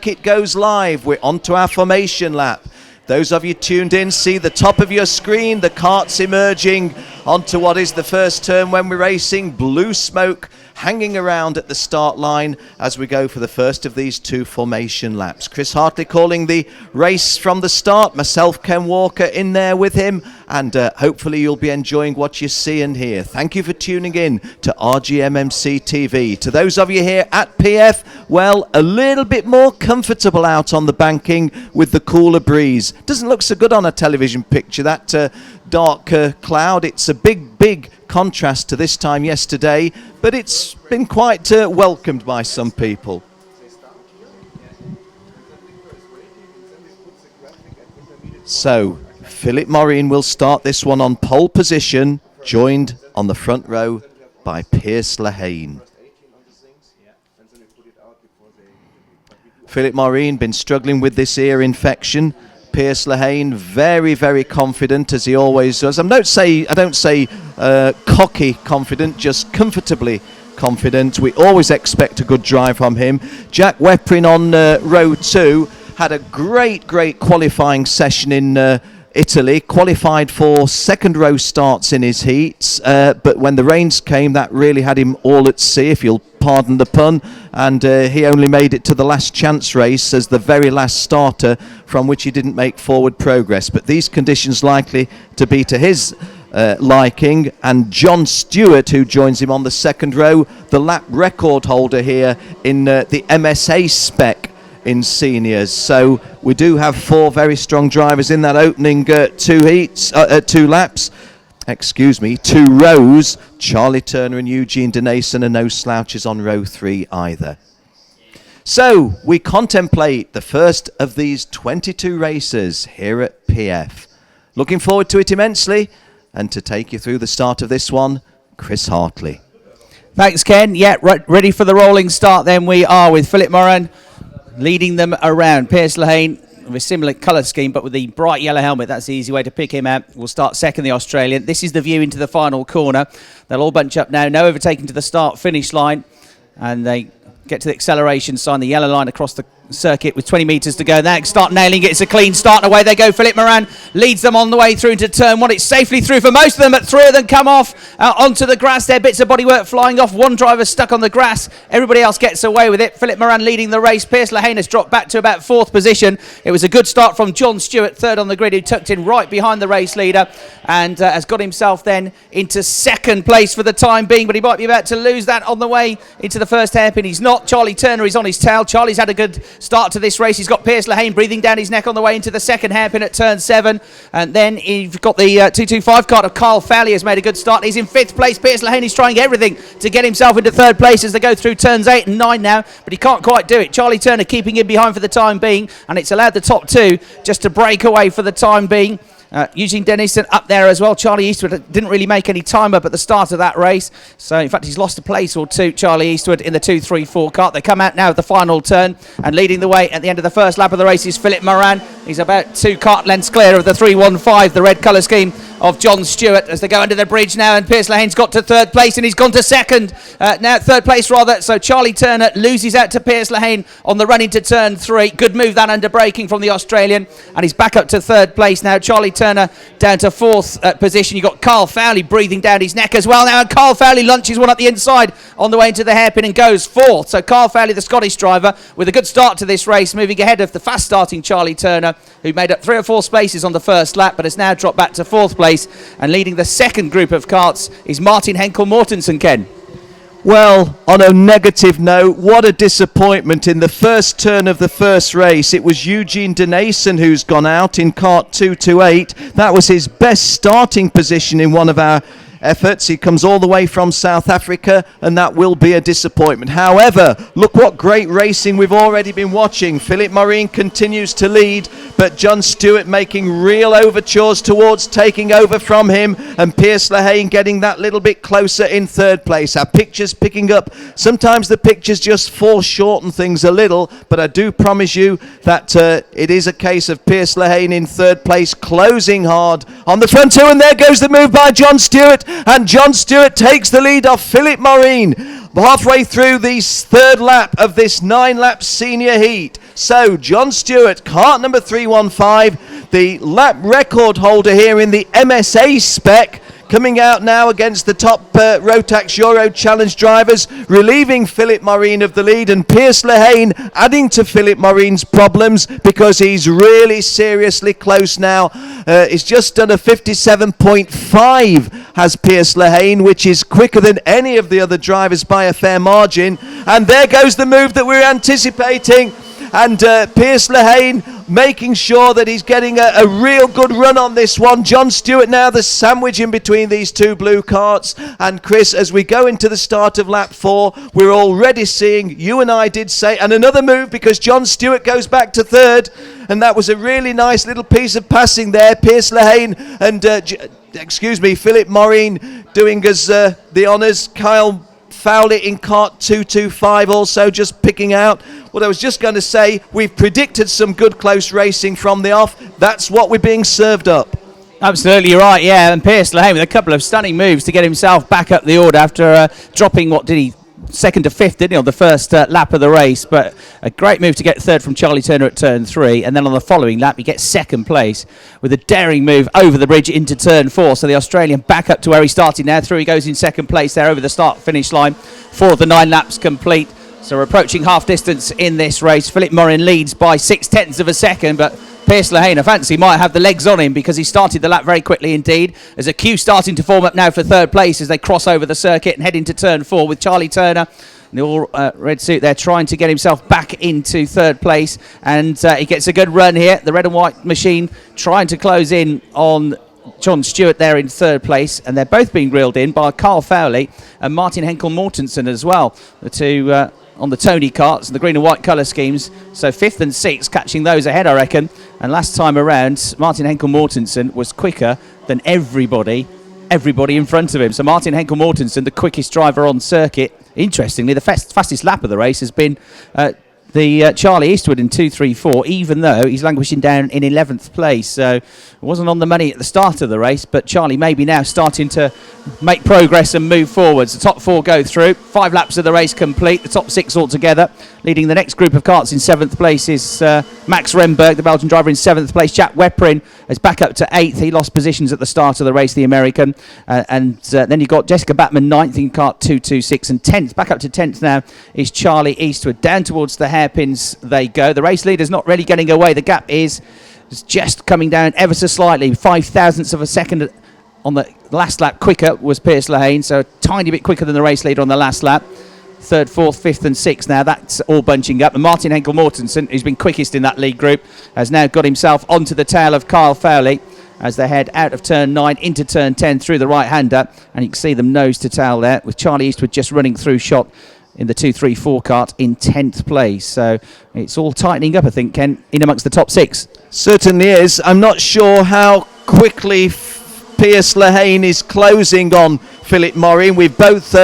circuit goes live. We're onto our formation lap. Those of you tuned in see the top of your screen, the karts emerging onto what is the first turn when we're racing. Blue smoke hanging around at the start line as we go for the first of these 2 formation laps. Chris Hartley calling the race from the start, myself, Ken Walker, in there with him, and hopefully you'll be enjoying what you see and hear. Thank you for tuning in to RGMMC TV. To those of you here at PF, well, a little bit more comfortable out on the banking with the cooler breeze. Doesn't look so good on a television picture, that dark cloud. It's a big contrast to this time yesterday, but it's been quite welcomed by some people. So Philip Morin will start this one on pole position, joined on the front row by Piers Lehane. Philip Morin been struggling with this ear infection. Piers Lehane very confident, as he always does. I don't say cocky confident, just comfortably confident. We always expect a good drive from him. Jack Weprin on row 2 had a great qualifying session in Italy, qualified for second row starts in his heats, but when the rains came, that really had him all at sea, if you'll pardon the pun, and he only made it to the last chance race as the very last starter, from which he didn't make forward progress. But these conditions likely to be to his liking, and John Stewart, who joins him on the second row, the lap record holder here in the MSA spec in seniors. So we do have 4 very strong drivers in that opening 2 laps. Excuse me, 2 rows. Charlie Turner and Eugene Denason are no slouches on row 3 either. So we contemplate the first of these 22 races here at PF. Looking forward to it immensely, and to take you through the start of this one, Chris Hartley. Thanks, Ken. Yeah, ready for the rolling start then we are, with Philip Morin leading them around. Piers Lehane with a similar colour scheme, but with the bright yellow helmet. That's the easy way to pick him out. We'll start second, the Australian. This is the view into the final corner. They'll all bunch up now. No overtaking to the start-finish line. And they get to the acceleration sign, the yellow line across the circuit with 20 metres to go. They start nailing it. It's a clean start, and away they go. Philip Morin leads them on the way through into turn 1. It's safely through for most of them, but 3 of them come off onto the grass there. Bits of bodywork flying off. 1 driver stuck on the grass. Everybody else gets away with it. Philip Morin leading the race. Piers Lehane has dropped back to about 4th position. It was a good start from John Stewart, 3rd on the grid, who tucked in right behind the race leader, and has got himself then into 2nd place for the time being, but he might be about to lose that on the way into the first hairpin. He's not. Charlie Turner is on his tail. Charlie's had a good start to this race. He's got Piers Lehane breathing down his neck on the way into the 2nd hairpin at turn 7. And then you've got the 225 card of Carl Fowley has made a good start. He's in 5th place. Piers Lehane is trying everything to get himself into 3rd place as they go through turns 8 and 9 now, but he can't quite do it. Charlie Turner keeping him behind for the time being, and it's allowed the top 2 just to break away for the time being. Eugene Denason up there as well. Charlie Eastwood didn't really make any time up at the start of that race. So, in fact, he's lost a place or 2, Charlie Eastwood, in the 2-3-4 kart. They come out now at the final turn, and leading the way at the end of the first lap of the race is Philip Morin. He's about 2 kart lengths clear of the 315, the red colour scheme of John Stewart, as they go under the bridge now, and Piers Lehane's got to 3rd place, and he's gone to 2nd. Now 3rd place rather, so Charlie Turner loses out to Piers Lehane on the run into turn 3. Good move that under braking from the Australian, and he's back up to 3rd place now. Charlie Turner down to 4th position. You've got Carl Fowley breathing down his neck as well now, and Carl Fowley lunches one up the inside on the way into the hairpin and goes 4th. So Carl Fowley, the Scottish driver, with a good start to this race, moving ahead of the fast starting Charlie Turner, who made up 3 or 4 spaces on the first lap, but has now dropped back to 4th place. And leading the second group of karts is Martin Henkel Mortensen, Ken. Well, on a negative note, what a disappointment. In the first turn of the first race, it was Eugene Denason who's gone out in kart 228. That was his best starting position in one of our efforts. He comes all the way from South Africa, and that will be a disappointment. However, look what great racing we've already been watching. Philip Morin continues to lead, but John Stewart making real overtures towards taking over from him, and Piers Lehane getting that little bit closer in 3rd place. Our pictures picking up. Sometimes the pictures just foreshorten things a little, but I do promise you that it is a case of Piers Lehane in 3rd place, closing hard on the front 2, and there goes the move by John Stewart, and John Stewart takes the lead off Philip Morin halfway through the 3rd lap of this 9-lap senior heat. So John Stewart, kart number 315, the lap record holder here in the MSA spec, coming out now against the top Rotax Euro Challenge drivers, relieving Philip Marine of the lead, and Pierce Lehane adding to Philip Marine's problems because he's really seriously close now. He's just done a 57.5, has Pierce Lehane, which is quicker than any of the other drivers by a fair margin. And there goes the move that we're anticipating. And Pierce Lehane making sure that he's getting a real good run on this one. John Stewart now the sandwich in between these two blue karts. And Chris, as we go into the start of lap 4, we're already seeing, you and I did say, and another move because John Stewart goes back to third. And that was a really nice little piece of passing there. Pierce Lehane and, Philip Marine doing us the honours. Kyle Fowley in kart 225 also just picking out. What I was just going to say, we've predicted some good close racing from the off. That's what we're being served up. Absolutely right, yeah. And Pierce Lehane with a couple of stunning moves to get himself back up the order after dropping, what did he, second to fifth, didn't he, on the first lap of the race. But a great move to get third from Charlie Turner at turn 3, and then on the following lap he gets second place with a daring move over the bridge into turn 4. So the Australian back up to where he started now. Through he goes in second place there over the start finish line. 4 of the 9 laps complete. So we're approaching half distance in this race. Philip Morin leads by 0.6 of a second, but Pierce Lehane, I fancy, might have the legs on him because he started the lap very quickly indeed. There's a queue starting to form up now for third place as they cross over the circuit and head into turn 4 with Charlie Turner in the all red suit there trying to get himself back into third place. And he gets a good run here. The red and white machine trying to close in on John Stewart there in third place, and they're both being reeled in by Carl Fowley and Martin Henkel Mortensen as well, the two on the Tony karts and the green and white colour schemes. So 5th and 6th catching those ahead, I reckon. And last time around, Martin Henkel Mortensen was quicker than everybody in front of him. So Martin Henkel Mortensen, the quickest driver on circuit. Interestingly, the fastest lap of the race has been the Charlie Eastwood in 2:34, even though he's languishing down in 11th place. So it wasn't on the money at the start of the race, but Charlie maybe now starting to make progress and move forwards. The top 4 go through. 5 laps of the race complete. The top 6 altogether. Leading the next group of karts in 7th place is Max Remberg, the Belgian driver, in 7th place. Jack Weprin is back up to 8th. He lost positions at the start of the race, the American. And then you've got Jessica Batman 9th in kart 226, and 10th, back up to 10th now, is Charlie Eastwood. Down towards the hairpins they go. The race leader's not really getting away. The gap is just coming down ever so slightly. 0.05 of a second on the last lap quicker was Pierce Lehane, so a tiny bit quicker than the race leader on the last lap. 3rd, 4th, 5th and 6th now, that's all bunching up. And Martin Henkel Mortensen, who's been quickest in that lead group, has now got himself onto the tail of Kyle Fowley as they head out of turn 9 into turn 10 through the right-hander. And you can see them nose to tail there, with Charlie Eastwood just running through shot in the 234 kart in 10th place. So it's all tightening up, I think, Ken, in amongst the top 6. Certainly is. I'm not sure how quickly Pierce Lehane is closing on Philip Morin. We've both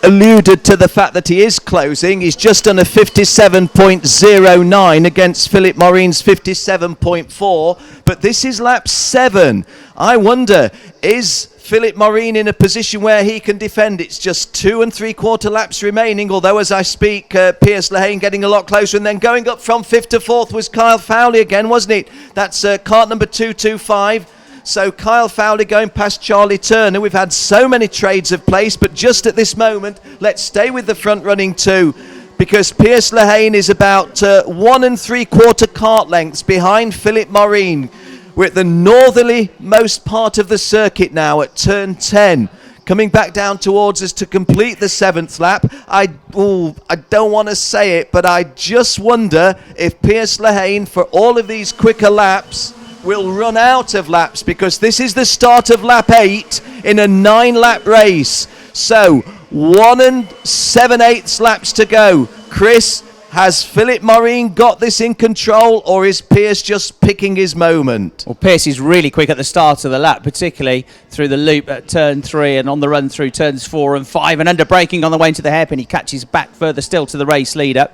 alluded to the fact that he is closing. He's just done a 57.09 against Philip Morin's 57.4, but this is lap 7. I wonder, is Philip Morin in a position where he can defend? It's just 2 3/4 laps remaining, although as I speak, Pierce Lehane getting a lot closer, and then going up from 5th to 4th was Kyle Fowley again, wasn't it? That's kart number 225. So Kyle Fowley going past Charlie Turner. We've had so many trades of place, but just at this moment, let's stay with the front running 2, because Pierce Lehane is about 1 3/4 kart lengths behind Philip Morin. We're at the northerly most part of the circuit now at turn 10. Coming back down towards us to complete the 7th lap. I don't want to say it, but I just wonder if Pierce Lehane, for all of these quicker laps, will run out of laps, because this is the start of lap 8 in a 9-lap race. So 1 7/8 laps to go. Chris, has Philip Morin got this in control, or is Pierce just picking his moment? Well, Pierce is really quick at the start of the lap, particularly through the loop at turn 3 and on the run through turns 4 and 5, and under braking on the way into the hairpin. He catches back further still to the race leader.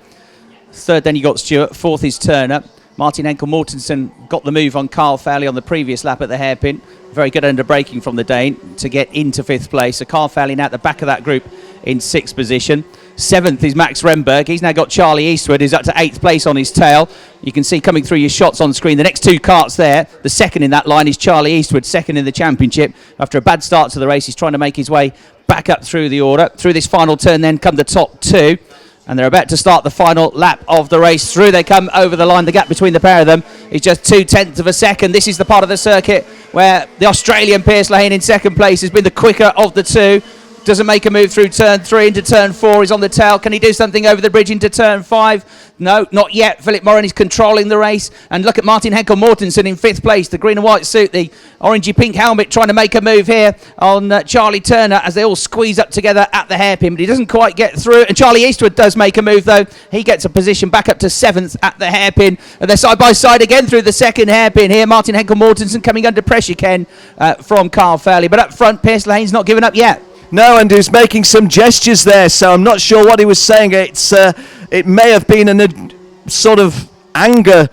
3rd, then you got Stewart. 4th is Turner. Martin Henkel Mortensen got the move on Carl Fowley on the previous lap at the hairpin. Very good under braking from the Dane to get into 5th place. So Carl Fowley now at the back of that group in 6th position. 7th is Max Renberg. He's now got Charlie Eastwood, who's up to 8th place on his tail. You can see coming through your shots on screen, the next 2 carts there. The second in that line is Charlie Eastwood, second in the championship. After a bad start to the race, he's trying to make his way back up through the order. Through this final turn then come the top 2. And they're about to start the final lap of the race. Through they come over the line. The gap between the pair of them is just 0.2 of a second. This is the part of the circuit where the Australian Pierce Lehane in second place has been the quicker of the 2. Doesn't make a move through turn 3 into turn 4. He's on the tail. Can he do something over the bridge into turn 5? No, not yet. Philip Moran is controlling the race. And look at Martin Henkel Mortensen in 5th place. The green and white suit, the orangey pink helmet, trying to make a move here on Charlie Turner as they all squeeze up together at the hairpin. But he doesn't quite get through. And Charlie Eastwood does make a move, though. He gets a position back up to 7th at the hairpin. And they're side by side again through the second hairpin here. Martin Henkel Mortensen coming under pressure, Ken, from Carl Fairley. But up front, Pierce Lehane's not given up yet. No, and he was making some gestures there, so I'm not sure what he was saying. It may have been a sort of anger,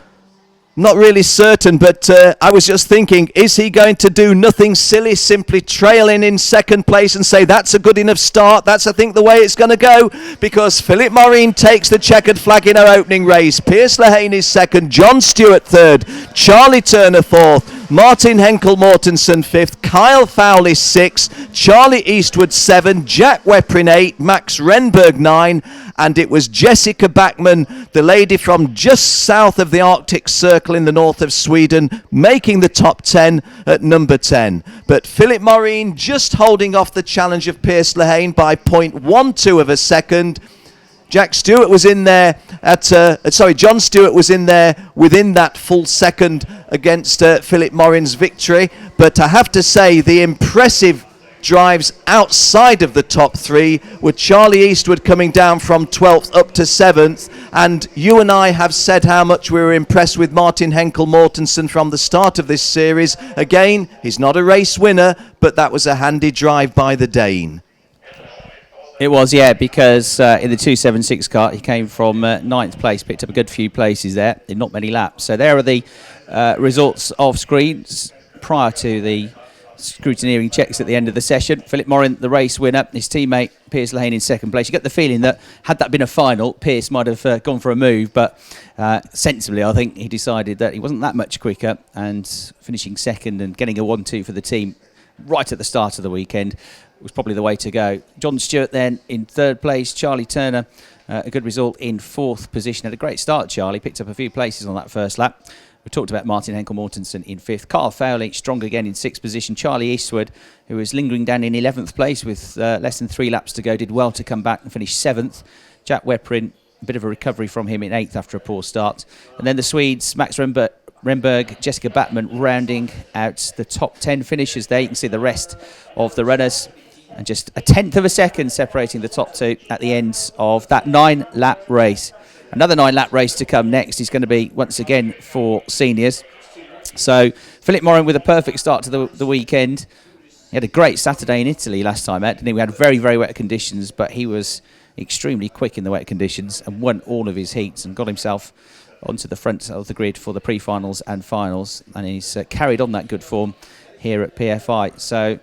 not really certain, but I was just thinking, is he going to do nothing silly, simply trailing in second place and say that's a good enough start? That's, I think, the way it's going to go, because Philip Moran takes the checkered flag in our opening race. Pierce Lehane is second, John Stewart third, Charlie Turner fourth, Martin Henkel Mortensen 5th, Kyle Fowley 6th, Charlie Eastwood 7, Jack Weprin 8, Max Renberg 9, and it was Jessica Backman, the lady from just south of the Arctic Circle in the north of Sweden, making the top 10 at number 10. But Philip Moran just holding off the challenge of Pierce Lehane by 0.12 of a second. John Stewart was in there within that full second against Philip Moran's victory. But I have to say, the impressive drives outside of the top 3 with Charlie Eastwood coming down from 12th up to 7th. And you and I have said how much we were impressed with Martin Henkel Mortensen from the start of this series. Again, he's not a race winner, but that was a handy drive by the Dane. It was, yeah, because in the 276 kart, he came from 9th place, picked up a good few places there in not many laps. So there are the results of screens prior to the scrutineering checks at the end of the session. Philip Moran, the race winner, his teammate Pierce Lehane in second place. You get the feeling that had that been a final, Pierce might have gone for a move, but sensibly, I think he decided that he wasn't that much quicker, and finishing second and getting a 1-2 for the team right at the start of the weekend was probably the way to go. John Stewart then in 3rd place, Charlie Turner, a good result in 4th position. Had a great start, Charlie, picked up a few places on that first lap. We talked about Martin Henkel Mortensen in 5th. Carl Fowley, strong again in 6th position. Charlie Eastwood, who was lingering down in 11th place with less than 3 laps to go, did well to come back and finish 7th. Jack Weprin, a bit of a recovery from him in 8th after a poor start. And then the Swedes, Max Renberg, Jessica Backman, rounding out the top 10 finishers there. You can see the rest of the runners. And just a 1/10 of a second separating the top 2 at the end of that 9-lap race. Another 9-lap race to come next is going to be, once again, for seniors. So Philip Moran with a perfect start to the weekend. He had a great Saturday in Italy last time out, didn't he? We had very, very wet conditions, but he was extremely quick in the wet conditions and won all of his heats and got himself onto the front of the grid for the pre-finals and finals. And he's carried on that good form here at PFI. So